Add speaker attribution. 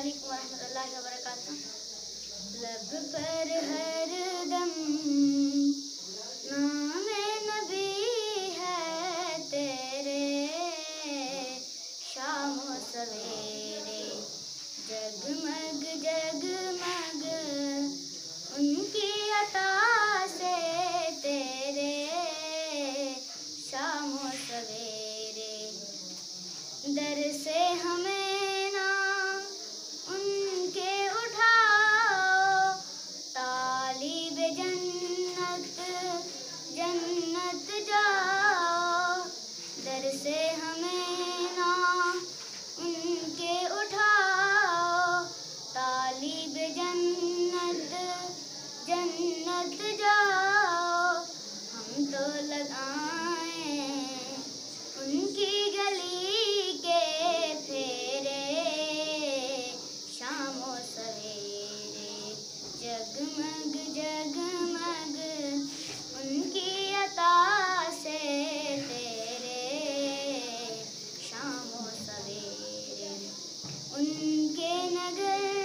Speaker 1: अस्सलामुअलैकुम वरहमतुल्लाहि वबरकातुहू। लब पर हरदम नामे नबी है तेरे, शामो सवेरे जगमग जगमग उनकी अता से तेरे, शामो सवेरे दर से हमें ना उनके उठाओ, तालिब जन्नत जन्नत जाओ। दर से हमें ना उनके उठाओ, तालिब जन्नत जन्नत जाओ। हम तो लगाएं उनकी गली के फेरे, शामो सवेरे जगमग जगमग उनकी अता से तेरे, शामो सवेरे उनके नगर